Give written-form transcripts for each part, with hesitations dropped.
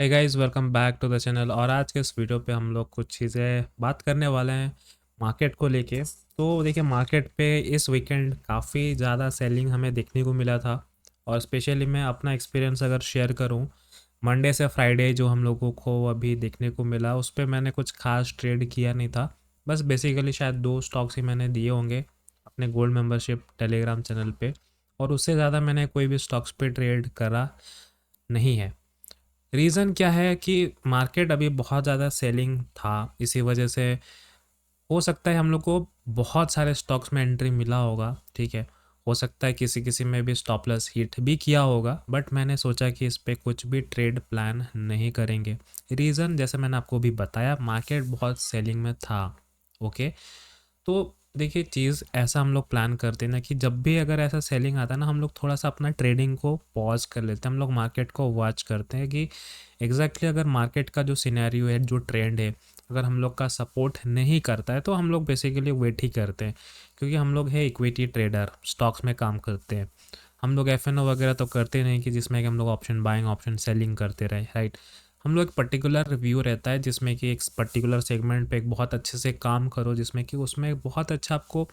Hey guys, welcome back to the channel. और आज के इस वीडियो पे हम लोग कुछ चीज़ें बात करने वाले हैं मार्केट को लेके। तो देखिए, मार्केट पे इस वीकेंड काफ़ी ज़्यादा सेलिंग हमें देखने को मिला था। और स्पेशली मैं अपना एक्सपीरियंस अगर शेयर करूं, मंडे से फ्राइडे जो हम लोगों को अभी देखने को मिला उस पे मैंने कुछ खास ट्रेड किया नहीं था। बस बेसिकली शायद 2 स्टॉक्स ही मैंने दिए होंगे अपने गोल्ड मेंबरशिप टेलीग्राम चैनल पे, और उससे ज़्यादा मैंने कोई भी स्टॉक्स पे ट्रेड करा नहीं है। रीज़न क्या है कि मार्केट अभी बहुत ज़्यादा सेलिंग था, इसी वजह से हो सकता है हम लोग को बहुत सारे स्टॉक्स में एंट्री मिला होगा। ठीक है, हो सकता है किसी किसी में भी स्टॉप लॉस हिट भी किया होगा, बट मैंने सोचा कि इस पे कुछ भी ट्रेड प्लान नहीं करेंगे। रीज़न जैसे मैंने आपको भी बताया, मार्केट बहुत सेलिंग में था। ओके, तो देखिए, चीज़ ऐसा हम लोग प्लान करते हैं ना कि जब भी अगर ऐसा सेलिंग आता है ना, हम लोग थोड़ा सा अपना ट्रेडिंग को पॉज कर लेते हैं। हम लोग मार्केट को वॉच करते हैं कि अगर मार्केट का जो सिनेरियो है, जो ट्रेंड है, अगर हम लोग का सपोर्ट नहीं करता है तो हम लोग बेसिकली वेट ही करते हैं। क्योंकि हम लोग है इक्विटी ट्रेडर, स्टॉक्स में काम करते हैं। हम लोग एफ वगैरह तो करते नहीं कि जिसमें कि हम लोग ऑप्शन बाइंग ऑप्शन सेलिंग करते रहे, राइट। हम लोग एक पर्टिकुलर रिव्यू रहता है जिसमें कि एक पर्टिकुलर सेगमेंट पे एक बहुत अच्छे से काम करो, जिसमें कि उसमें बहुत अच्छा आपको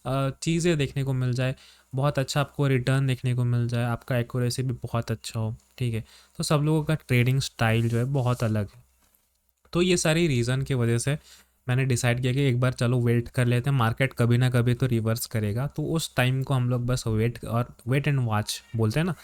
चीज़ें देखने को मिल जाए, बहुत अच्छा आपको रिटर्न देखने को मिल जाए, आपका एक्यूरेसी भी बहुत अच्छा हो। ठीक है, तो सब लोगों का ट्रेडिंग स्टाइल जो है बहुत अलग है। तो ये सारी रीज़न की वजह से मैंने डिसाइड किया कि एक बार चलो वेट कर लेते हैं, मार्केट कभी ना कभी तो रिवर्स करेगा। तो उस टाइम को हम लोग बस वेट एंड वॉच बोलते हैं ना,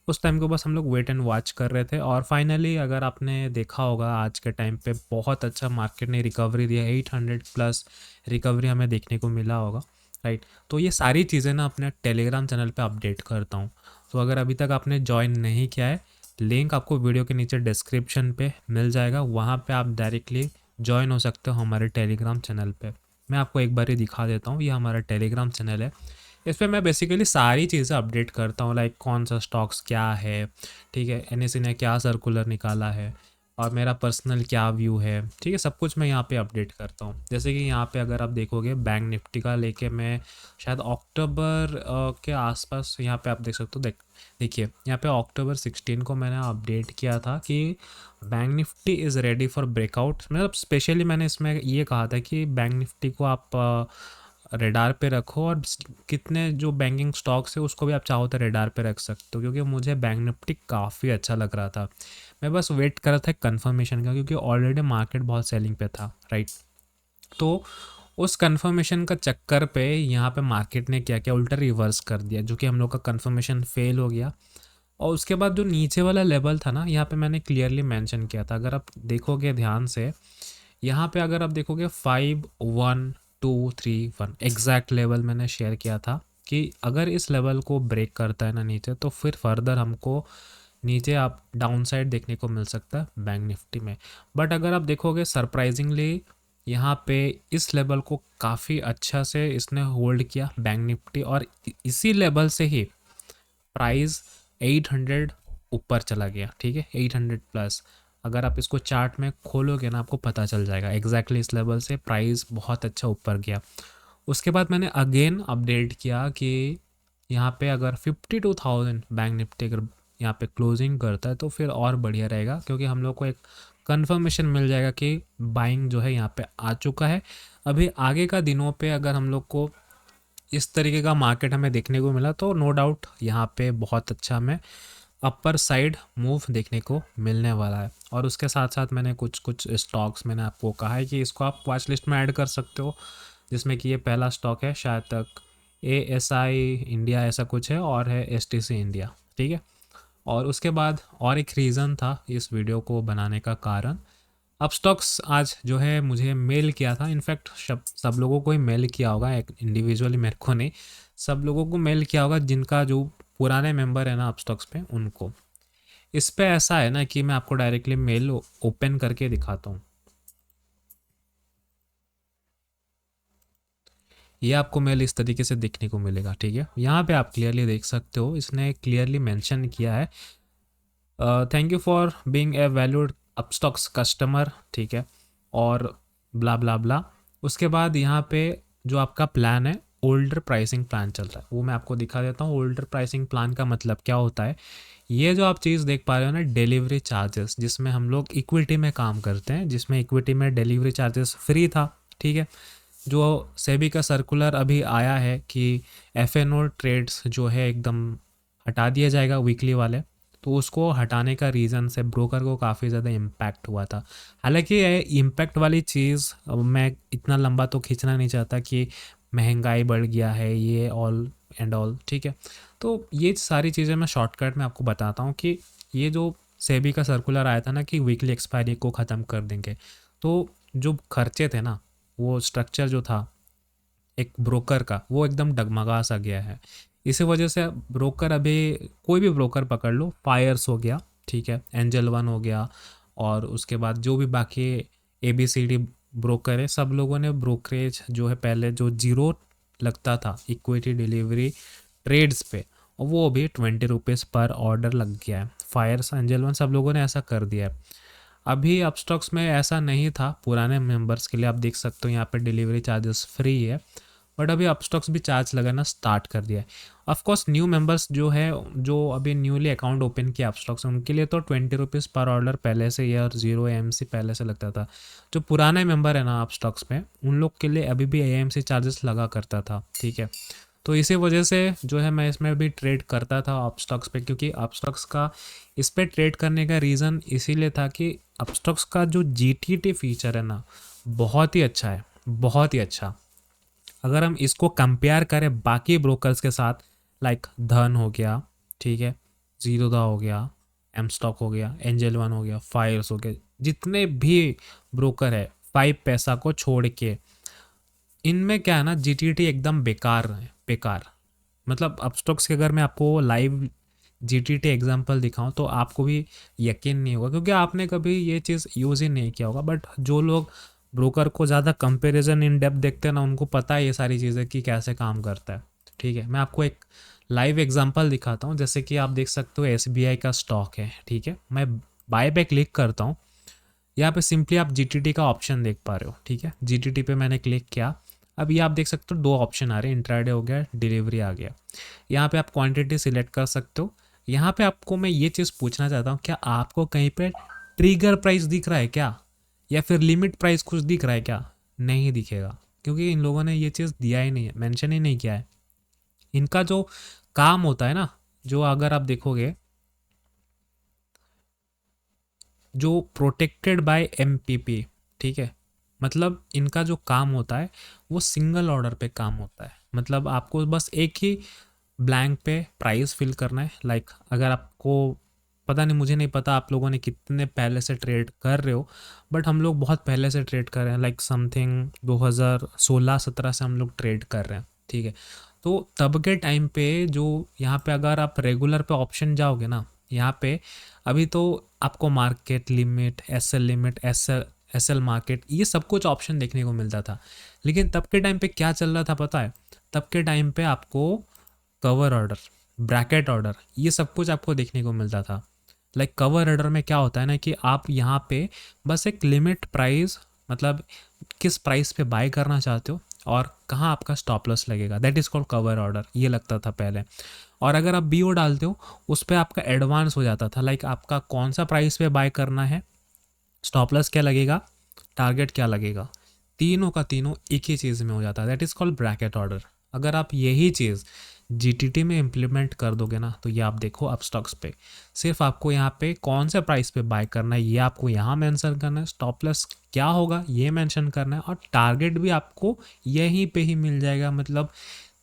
उस टाइम को बस हम लोग वेट एंड वॉच कर रहे थे। और फाइनली अगर आपने देखा होगा, आज के टाइम पे बहुत अच्छा मार्केट ने रिकवरी दिया, 800 प्लस रिकवरी हमें देखने को मिला होगा, राइट। तो ये सारी चीज़ें ना अपने टेलीग्राम चैनल पे अपडेट करता हूँ। तो अगर अभी तक आपने ज्वाइन नहीं किया है, लिंक आपको वीडियो के नीचे डिस्क्रिप्शन पे मिल जाएगा, वहाँ पे आप डायरेक्टली ज्वाइन हो सकते हो हमारे टेलीग्राम चैनल पे। मैं आपको एक बार ही दिखा देता हूँ, ये हमारा टेलीग्राम चैनल है। इस पे मैं बेसिकली सारी चीज़ें अपडेट करता हूँ, लाइक कौन सा स्टॉक्स क्या है, ठीक है, एनएससी ने क्या सर्कुलर निकाला है, और मेरा पर्सनल क्या व्यू है। ठीक है, सब कुछ मैं यहाँ पे अपडेट करता हूँ। जैसे कि यहाँ पे अगर आप देखोगे, बैंक निफ्टी का लेके मैं शायद अक्टूबर के आसपास, यहाँ पे आप देख सकते हो। देखिए, यहाँ पे अक्टूबर 16 को मैंने अपडेट किया था कि bank Nifty is ready for breakout. मतलब स्पेशली मैंने इसमें ये कहा था कि बैंक निफ्टी को आप रेडार पे रखो, और कितने जो बैंकिंग स्टॉक्स है उसको भी आप चाहो तो रेडार पे रख सकते हो, क्योंकि मुझे बैंक निफ्टी काफ़ी अच्छा लग रहा था। मैं बस वेट कर रहा था कंफर्मेशन का, क्योंकि ऑलरेडी मार्केट बहुत सेलिंग पे था, राइट। तो उस कंफर्मेशन का चक्कर पे यहाँ पे मार्केट ने क्या किया, उल्टा रिवर्स कर दिया, जो कि हम लोग का कंफर्मेशन फेल हो गया। और उसके बाद जो नीचे वाला लेवल था ना, यहाँ पे मैंने क्लियरली मेंशन किया था, अगर आप देखोगे ध्यान से, यहाँ पे अगर आप देखोगे 5 1 2 3 1 एग्जैक्ट लेवल मैंने शेयर किया था कि अगर इस लेवल को ब्रेक करता है ना नीचे, तो फिर फर्दर हमको नीचे आप डाउन साइड देखने को मिल सकता है बैंक निफ्टी में। बट अगर आप देखोगे, सरप्राइजिंगली यहाँ पे इस लेवल को काफ़ी अच्छा से इसने होल्ड किया बैंक निफ्टी, और इसी लेवल से ही प्राइस 800 ऊपर चला गया। ठीक है, 800 प्लस। अगर आप इसको चार्ट में खोलोगे ना, आपको पता चल जाएगा एग्जैक्टली इस लेवल से प्राइस बहुत अच्छा ऊपर गया। उसके बाद मैंने अगेन अपडेट किया कि यहाँ पे अगर 52,000 बैंक निफ्टी अगर यहाँ पे क्लोजिंग करता है तो फिर और बढ़िया रहेगा, क्योंकि हम लोग को एक कंफर्मेशन मिल जाएगा कि बाइंग जो है यहाँ पे आ चुका है। अभी आगे का दिनों पे अगर हम लोग को इस तरीके का मार्केट हमें देखने को मिला, तो नो डाउट यहाँ पे बहुत अच्छा हमें अपर साइड मूव देखने को मिलने वाला है। और उसके साथ साथ मैंने कुछ कुछ स्टॉक्स मैंने आपको कहा है कि इसको आप वॉच लिस्ट में ऐड कर सकते हो, जिसमें कि ये पहला स्टॉक है शायद तक ASI इंडिया ऐसा कुछ है, और है STC इंडिया। ठीक है, और उसके बाद और एक रीज़न था इस वीडियो को बनाने का कारण, अब स्टॉक्स आज जो है मुझे मेल किया था, इनफैक्ट सब लोगों को ही मेल किया होगा, एक इंडिविजुअली मेरे को नहीं, सब लोगों को मेल किया होगा जिनका जो पुराने मेंबर है ना अब स्टॉक्स पे, उनको। इस पे ऐसा है ना कि मैं आपको डायरेक्टली मेल ओपन करके दिखाता हूँ। ये आपको मेल इस तरीके से देखने को मिलेगा। ठीक है, यहाँ पे आप क्लियरली देख सकते हो, इसने क्लियरली मेंशन किया है, thank you for being a valued Upstox customer. ठीक है, और ब्ला ब्ला ब्ला। उसके बाद यहाँ पे जो आपका प्लान है, ओल्डर प्राइसिंग प्लान चल रहा है, वो मैं आपको दिखा देता हूँ। ओल्डर प्राइसिंग प्लान का मतलब क्या होता है, ये जो आप चीज़ देख पा रहे हो ना, डिलीवरी चार्जेस, जिसमें हम लोग इक्विटी में काम करते हैं, जिसमें इक्विटी में डिलीवरी चार्जेस फ्री था, ठीक है। जो सेबी का सर्कुलर अभी आया है कि एफ-एन-ओ ट्रेड्स जो है एकदम हटा दिया जाएगा वीकली वाले, तो उसको हटाने का रीज़न से ब्रोकर को काफ़ी ज़्यादा इम्पैक्ट हुआ था। हालांकि ये इम्पैक्ट वाली चीज़ मैं इतना लंबा तो खींचना नहीं चाहता कि महंगाई बढ़ गया है ये ऑल एंड ऑल, ठीक है। तो ये सारी चीज़ें मैं शॉर्टकट में आपको बताता हूँ कि ये जो सेबी का सर्कुलर आया था ना कि वीकली एक्सपायरी को ख़त्म कर देंगे, तो जो खर्चे थे ना, वो स्ट्रक्चर जो था एक ब्रोकर का, वो एकदम डगमगा सा गया है। इसी वजह से ब्रोकर अभी, कोई भी ब्रोकर पकड़ लो, फायर्स हो गया, ठीक है, एंजल वन हो गया, और उसके बाद जो भी बाकी ABCD ब्रोकर है, सब लोगों ने ब्रोकरेज जो है पहले जो जीरो लगता था इक्विटी डिलीवरी ट्रेड्स पे, और वो अभी 20 रुपीज़ पर ऑर्डर लग गया है। फायर्स, एंजल वन, सब लोगों ने ऐसा कर दिया है। अभी अपस्टॉक्स में ऐसा नहीं था, पुराने मेंबर्स के लिए आप देख सकते हो यहाँ पे डिलीवरी चार्जेस फ्री है, बट अभी अपस्टॉक्स भी चार्ज लगाना स्टार्ट कर दिया है। ऑफ कोर्स न्यू मेंबर्स जो है, जो अभी न्यूली अकाउंट ओपन किया अपस्टॉक्स, उनके लिए तो 20 रुपीज़ पर ऑर्डर पहले से ही, और 0 AMC पहले से लगता था। जो पुराने मेंबर है ना अपस्टॉक्स में, उन लोग के लिए अभी भी AMC चार्जेस लगा करता था, ठीक है। तो इसी वजह से जो है मैं इसमें भी ट्रेड करता था अपस्टॉक्स पे, क्योंकि अपस्टॉक्स का इस पे ट्रेड करने का रीज़न इसीलिए था कि अपस्टॉक्स का जो GTT फीचर है ना, बहुत ही अच्छा है, बहुत ही अच्छा। अगर हम इसको कंपेयर करें बाकी ब्रोकर्स के साथ, लाइक धन हो गया, ठीक है, जीरोधा हो गया, एम स्टॉक हो गया, एंजल वन हो गया, फायर्स हो गया, जितने भी ब्रोकर है 5 पैसा को छोड़ के, इनमें क्या है ना, GTT एकदम बेकार है, बेकार। मतलब अपस्टॉक्स के अगर मैं आपको लाइव GTT एग्जांपल दिखाऊं तो आपको भी यकीन नहीं होगा, क्योंकि आपने कभी ये चीज़ यूज़ ही नहीं किया होगा। बट जो लोग ब्रोकर को ज़्यादा कंपैरिजन इन डेप्थ देखते हैं ना, उनको पता है ये सारी चीज़ें कि कैसे काम करता है, ठीक है। मैं आपको एक लाइव एग्जांपल दिखाता हूँ। जैसे कि आप देख सकते हो SBI का स्टॉक है, ठीक है, मैं बाय पे क्लिक करता हूँ। यहाँ पे सिंपली आप GTT का ऑप्शन देख पा रहे हो, ठीक है। GTT पे मैंने क्लिक किया। अब ये आप देख सकते हो 2 ऑप्शन आ रहे हैं, इंट्राडे हो गया, डिलीवरी आ गया। यहाँ पे आप क्वांटिटी सिलेक्ट कर सकते हो। यहाँ पे आपको मैं ये चीज़ पूछना चाहता हूँ, क्या आपको कहीं पे ट्रिगर प्राइस दिख रहा है क्या, या फिर लिमिट प्राइस कुछ दिख रहा है क्या? नहीं दिखेगा, क्योंकि इन लोगों ने ये चीज़ दिया ही नहीं है, मेंशन ही नहीं किया है। इनका जो काम होता है ना, जो अगर आप देखोगे, जो प्रोटेक्टेड बाय MPP, ठीक है, मतलब इनका जो काम होता है वो सिंगल ऑर्डर पे काम होता है। मतलब आपको बस एक ही ब्लैंक पे प्राइस फिल करना है। लाइक अगर आपको पता नहीं, मुझे नहीं पता आप लोगों ने कितने पहले से ट्रेड कर रहे हो, बट हम लोग बहुत पहले से ट्रेड कर रहे हैं, लाइक समथिंग 2016-17 से हम लोग ट्रेड कर रहे हैं, ठीक है। तो तब के टाइम पे जो यहाँ पे अगर आप रेगुलर पे ऑप्शन जाओगे ना, यहाँ पे अभी तो आपको market limit, SL limit, SL market, ये सब कुछ ऑप्शन देखने को मिलता था। लेकिन तब के टाइम पे क्या चल रहा था पता है? तब के टाइम पे आपको कवर ऑर्डर, ब्रैकेट ऑर्डर, ये सब कुछ आपको देखने को मिलता था। लाइक कवर ऑर्डर में क्या होता है ना कि आप यहाँ पे बस एक लिमिट प्राइस, मतलब किस प्राइस पे बाय करना चाहते हो और कहाँ आपका स्टॉप लॉस लगेगा, that is called cover order, ये लगता था पहले। और अगर आप BO डालते हो, उस पर आपका एडवांस हो जाता था, लाइक आपका कौन सा प्राइस पे बाय करना है, स्टॉप लॉस क्या लगेगा, टारगेट क्या लगेगा, तीनों का तीनों एक ही चीज़ में हो जाता है, that is called bracket order. अगर आप यही चीज़ GTT में इम्प्लीमेंट कर दोगे ना, तो ये आप देखो अपस्टॉक्स पे सिर्फ आपको यहाँ पे कौन से प्राइस पे बाय करना है ये आपको यहाँ मेंशन करना है, स्टॉप लॉस क्या होगा ये मेंशन करना है, और टारगेट भी आपको यहीं पे ही मिल जाएगा। मतलब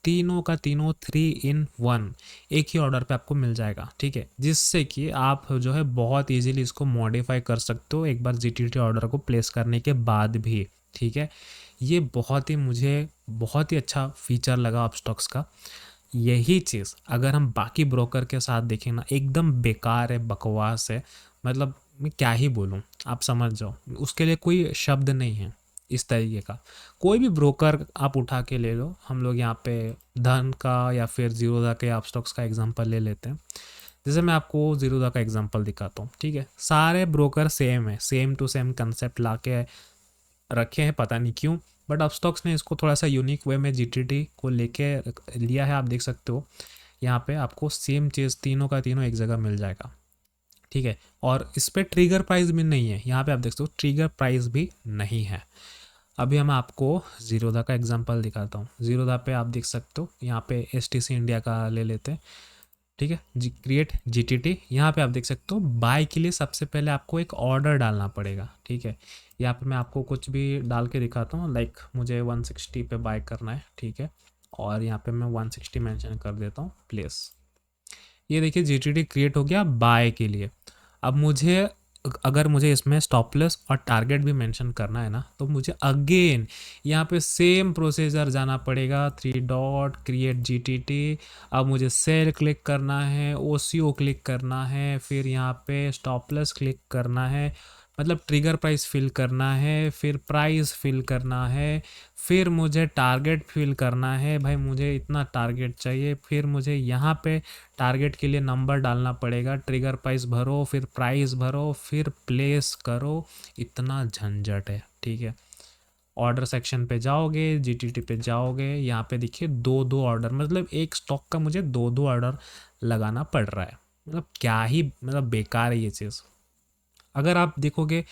तीनों का तीनों 3 in 1 एक ही ऑर्डर पे आपको मिल जाएगा, ठीक है, जिससे कि आप जो है बहुत इजीली इसको मॉडिफाई कर सकते हो एक बार GTT ऑर्डर को प्लेस करने के बाद भी, ठीक है। ये बहुत ही, मुझे बहुत ही अच्छा फीचर लगा अपस्टॉक्स का। यही चीज़ अगर हम बाकी ब्रोकर के साथ देखें ना, एकदम बेकार है, बकवास है। मतलब मैं क्या ही बोलूँ, आप समझ जाओ, उसके लिए कोई शब्द नहीं है इस तरीके का। कोई भी ब्रोकर आप उठा के ले लो, हम लोग यहाँ पे धन का या फिर जीरोधा के अपस्टॉक्स का एग्जांपल ले लेते हैं। जैसे मैं आपको जीरोधा का एग्जांपल दिखाता हूँ, ठीक है। सारे ब्रोकर सेम है, सेम टू सेम कंसेप्ट ला के रखे हैं, पता नहीं क्यों, बट अपस्टॉक्स ने इसको थोड़ा सा यूनिक वे में GTT को लेके लिया है। आप देख सकते हो यहाँ पे आपको सेम चीज़ तीनों का तीनों एक जगह मिल जाएगा, ठीक है। और इस पे ट्रिगर प्राइस भी नहीं है, यहाँ पे आप देख सकते हो ट्रिगर प्राइस भी नहीं है। अभी हम आपको ज़ीरोधा का एग्जांपल दिखाता हूँ। ज़ीरोधा पे आप देख सकते हो, यहाँ पे एसटीसी इंडिया का ले लेते हैं, ठीक है। क्रिएट जीटीटी, यहाँ पे आप देख सकते हो बाय के लिए सबसे पहले आपको एक ऑर्डर डालना पड़ेगा, ठीक है। यहाँ पे मैं आपको कुछ भी डाल के दिखाता हूँ, लाइक मुझे 160 पे बाय करना है, ठीक है। और यहाँ पे मैं 160 मेंशन कर देता हूँ प्लेस। ये देखिए जीटीटी क्रिएट हो गया बाय के लिए। अब मुझे अगर मुझे इसमें स्टॉप लॉस और टारगेट भी मेंशन करना है ना, तो मुझे अगेन यहाँ पे सेम प्रोसीजर जाना पड़ेगा, 3 डॉट क्रिएट जीटीटी। अब मुझे सेल क्लिक करना है, ओसीओ क्लिक करना है, फिर यहाँ पे स्टॉप लॉस क्लिक करना है, मतलब ट्रिगर प्राइस फिल करना है, फिर प्राइस फिल करना है, फिर मुझे टारगेट फिल करना है, भाई मुझे इतना टारगेट चाहिए, फिर मुझे यहाँ पे टारगेट के लिए नंबर डालना पड़ेगा, ट्रिगर प्राइस भरो, फिर प्राइस भरो, फिर प्लेस करो। इतना झंझट है, ठीक है। ऑर्डर सेक्शन पे जाओगे, जीटीटी पे जाओगे, यहाँ पे देखिए दो दो ऑर्डर, मतलब एक स्टॉक का मुझे दो दो ऑर्डर लगाना पड़ रहा है। मतलब क्या ही, मतलब बेकार है ये चीज़। अगर आप देखोगे,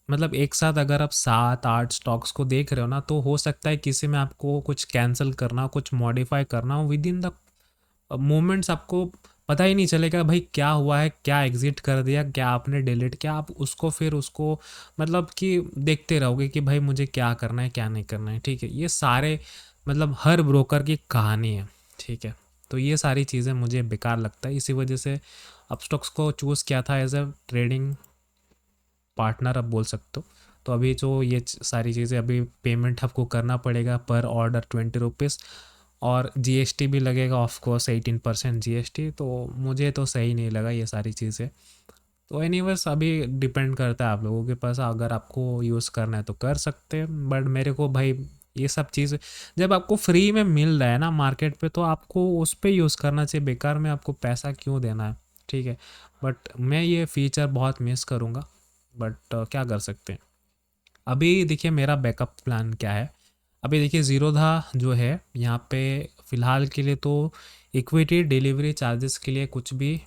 मतलब एक साथ अगर आप 7-8 स्टॉक्स को देख रहे हो ना, तो हो सकता है किसी में आपको कुछ कैंसिल करना हो, कुछ मॉडिफाई करना हो, विद इन द मोमेंट्स आपको पता ही नहीं चलेगा भाई क्या हुआ है, क्या एग्जिट कर दिया, क्या आपने डिलीट किया। आप उसको फिर उसको मतलब कि देखते रहोगे कि भाई मुझे क्या करना है क्या नहीं करना है, ठीक है। ये सारे मतलब हर ब्रोकर की कहानी है, ठीक है। तो ये सारी चीज़ें मुझे बेकार लगता है, इसी वजह से अपस्टॉक्स को चूज़ किया था एज अ ट्रेडिंग पार्टनर, आप बोल सकते हो। तो अभी जो ये सारी चीज़ें, अभी पेमेंट आपको करना पड़ेगा पर ऑर्डर 20 रुपीज़, और जीएसटी भी लगेगा ऑफ कोर्स 18% जीएसटी। तो मुझे तो सही नहीं लगा ये सारी चीज़ें। तो एनीवेज अभी डिपेंड करता है आप लोगों के पास, अगर आपको यूज़ करना है तो कर सकते हैं, बट मेरे को भाई ये सब चीज़ जब आपको फ्री में मिल रहा है ना मार्केट पे, तो आपको उस पे यूज़ करना चाहिए, बेकार में आपको पैसा क्यों देना है, ठीक है। बट मैं ये फीचर बहुत मिस करूँगा, बट क्या कर सकते हैं। अभी देखिए मेरा बैकअप प्लान क्या है। अभी देखिए ज़ीरोधा जो है यहाँ पे फ़िलहाल के लिए तो इक्विटी डिलीवरी चार्जेस के लिए कुछ भी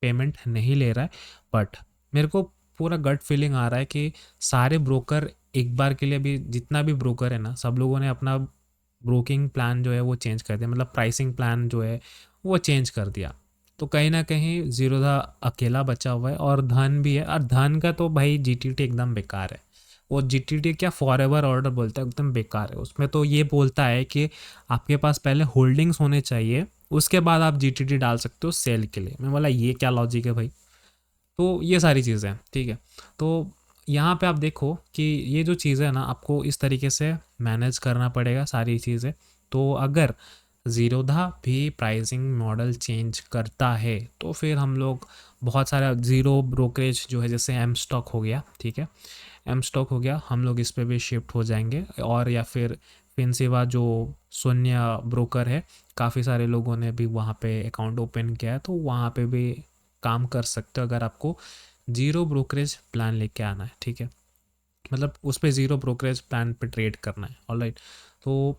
पेमेंट नहीं ले रहा है, बट मेरे को पूरा गट फीलिंग आ रहा है कि सारे ब्रोकर एक बार के लिए भी, जितना भी ब्रोकर है ना, सब लोगों ने अपना ब्रोकिंग प्लान जो है वो चेंज कर दिया, मतलब प्राइसिंग प्लान जो है वो चेंज कर दिया। तो कहीं ना कहीं ज़ीरोधा अकेला बचा हुआ है, और धन भी है। और धन का तो भाई जीटीटी एकदम बेकार है। वो जीटीटी क्या फॉरएवर ऑर्डर बोलता है, एकदम बेकार है। उसमें तो ये बोलता है कि आपके पास पहले होल्डिंग्स होने चाहिए, उसके बाद आप जीटीटी डाल सकते हो सेल के लिए। मैं बोला ये क्या लॉजिक है भाई। तो ये सारी चीज़ें हैं, ठीक है। तो यहाँ पे आप देखो कि ये जो चीज़ें है ना, आपको इस तरीके से मैनेज करना पड़ेगा सारी चीज़ें। तो अगर ज़ीरोधा भी प्राइसिंग मॉडल चेंज करता है, तो फिर हम लोग बहुत सारा ज़ीरो ब्रोकरेज जो है, जैसे एम स्टॉक हो गया, ठीक है, एम स्टॉक हो गया, हम लोग इस पे भी शिफ्ट हो जाएंगे। और या फिर फिनसेवा जो शून्य ब्रोकर है, काफ़ी सारे लोगों ने भी वहाँ पे अकाउंट ओपन किया है, तो वहाँ पे भी काम कर सकते हो अगर आपको ज़ीरो ब्रोकरेज प्लान लेके आना है, ठीक है। मतलब उस पे ज़ीरो ब्रोकरेज प्लान पे ट्रेड करना है, ऑलराइट। तो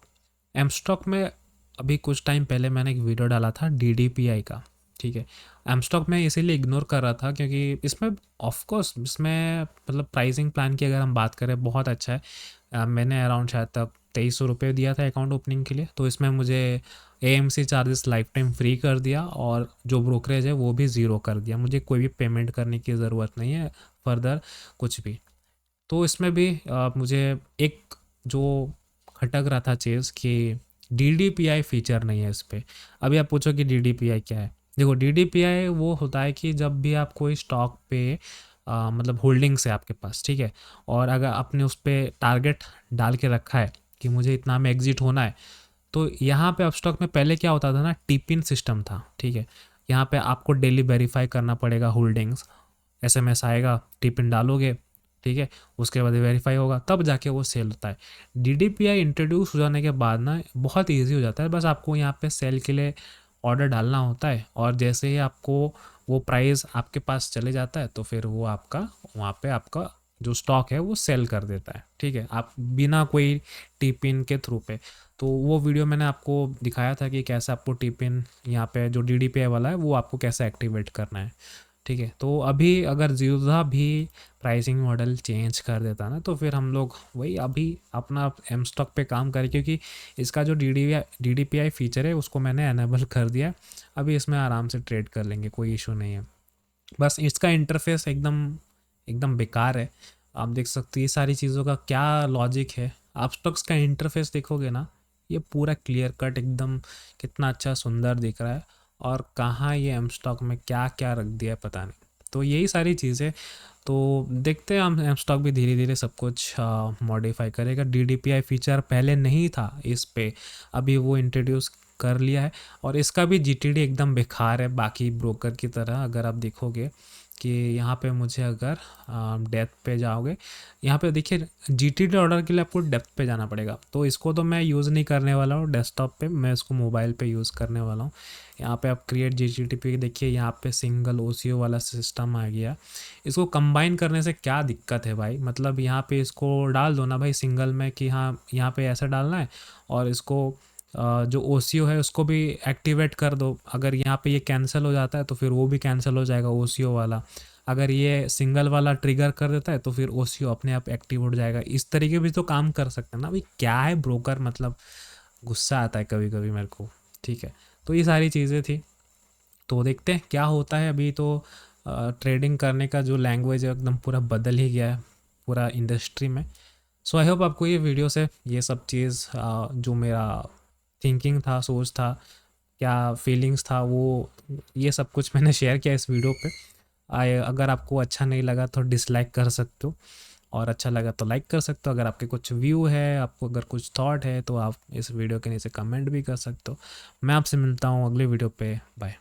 एम स्टॉक में अभी कुछ टाइम पहले मैंने एक वीडियो डाला था डीडीपीआई का, ठीक है। एम स्टॉक में इसीलिए इग्नोर कर रहा था क्योंकि इसमें ऑफ कोर्स इसमें मतलब प्राइसिंग प्लान की अगर हम बात करें बहुत अच्छा है। मैंने अराउंड शायद तब 2300 रुपये दिया था अकाउंट ओपनिंग के लिए, तो इसमें मुझे AMC charges life time free कर दिया, और जो ब्रोकरेज है वो भी ज़ीरो कर दिया। मुझे कोई भी पेमेंट करने की ज़रूरत नहीं है फर्दर कुछ भी। तो इसमें भी मुझे एक जो खटक रहा था चीज़ कि डीडीपीआई फीचर नहीं है इस पे। अभी आप पूछो कि डीडीपीआई क्या है। देखो डीडीपीआई वो होता है कि जब भी आप कोई स्टॉक पे मतलब होल्डिंग्स है आपके पास, ठीक है, और अगर आपने उस पर टारगेट डाल के रखा है कि मुझे इतना में एग्जिट होना है, तो यहाँ पे अपस्टॉक में पहले क्या होता था ना, टिपिन सिस्टम था, ठीक है। यहाँ पे आपको डेली वेरीफाई करना पड़ेगा होल्डिंग्स, एसएमएस आएगा, टिपिन डालोगे, ठीक है, उसके बाद वेरीफाई होगा, तब जाके वो सेल होता है। डीडीपीआई इंट्रोड्यूस हो जाने के बाद ना बहुत ईजी हो जाता है, बस आपको यहाँ पे सेल के लिए ऑर्डर डालना होता है, और जैसे ही आपको वो प्राइस आपके पास चले जाता है, तो फिर वो आपका वहाँ पे आपका जो स्टॉक है वो सेल कर देता है, ठीक है, आप बिना कोई टी पिन के थ्रू पे। तो वो वीडियो मैंने आपको दिखाया था कि कैसे आपको टी पिन यहाँ पे जो DDPI वाला है वो आपको कैसे एक्टिवेट करना है, ठीक है। तो अभी अगर ज़ीरोधा भी प्राइसिंग मॉडल चेंज कर देता ना, तो फिर हम लोग वही अभी अपना एम स्टॉक पे काम करें, क्योंकि इसका जो DDPI फीचर है उसको मैंने एनेबल कर दिया है। अभी इसमें आराम से ट्रेड कर लेंगे, कोई इशू नहीं है। बस इसका इंटरफेस एकदम एकदम बेकार है। आप देख सकते हो ये सारी चीज़ों का क्या लॉजिक है। आप स्टॉक्स का इंटरफेस देखोगे ना, ये पूरा क्लियर कट एकदम कितना अच्छा सुंदर दिख रहा है, और कहाँ ये एम स्टॉक में क्या क्या रख दिया है पता नहीं। तो यही सारी चीज़ें, तो देखते हैं हम एम स्टॉक भी धीरे धीरे सब कुछ मॉडिफाई करेगा। DDPI फीचर पहले नहीं था इस पे, अभी वो इंट्रोड्यूस कर लिया है। और इसका भी GTD एकदम बेकार है बाकी ब्रोकर की तरह। अगर आप देखोगे कि यहाँ पे मुझे अगर डेप्थ पे जाओगे, यहाँ पे देखिए GTD ऑर्डर के लिए आपको डेप्थ पे जाना पड़ेगा। तो इसको तो मैं यूज़ नहीं करने वाला हूँ डेस्कटॉप पे, मैं इसको मोबाइल पे यूज़ करने वाला हूँ। यहाँ पे आप क्रिएट GTD पे देखिए, यहाँ पे सिंगल OCO वाला सिस्टम आ गया। इसको कंबाइन करने से क्या दिक्कत है भाई, मतलब यहाँ पे इसको डाल दो ना भाई सिंगल में, कि हाँ यहाँ पे ऐसा डालना है, और इसको जो OCO है उसको भी एक्टिवेट कर दो। अगर यहाँ पे ये कैंसिल हो जाता है तो फिर वो भी कैंसिल हो जाएगा OCO वाला। अगर ये सिंगल वाला ट्रिगर कर देता है तो फिर OCO अपने आप एक्टिव हो जाएगा। इस तरीके भी तो काम कर सकते हैं ना भाई, क्या है ब्रोकर, मतलब गुस्सा आता है कभी कभी मेरे को, ठीक है। तो ये सारी चीज़ें थी, तो देखते हैं क्या होता है। अभी तो ट्रेडिंग करने का जो लैंग्वेज है एकदम पूरा बदल ही गया है पूरा इंडस्ट्री में। सो आई होप आपको ये वीडियो से ये सब चीज़ जो मेरा थिंकिंग था, सोच था, क्या फीलिंग्स था, वो ये सब कुछ मैंने शेयर किया इस वीडियो पे। अगर आपको अच्छा नहीं लगा तो डिसलाइक कर सकते हो, और अच्छा लगा तो लाइक कर सकते हो। अगर आपके कुछ व्यू है, आपको अगर कुछ थॉट है, तो आप इस वीडियो के नीचे कमेंट भी कर सकते हो। मैं आपसे मिलता हूँ अगले वीडियो पे, बाय।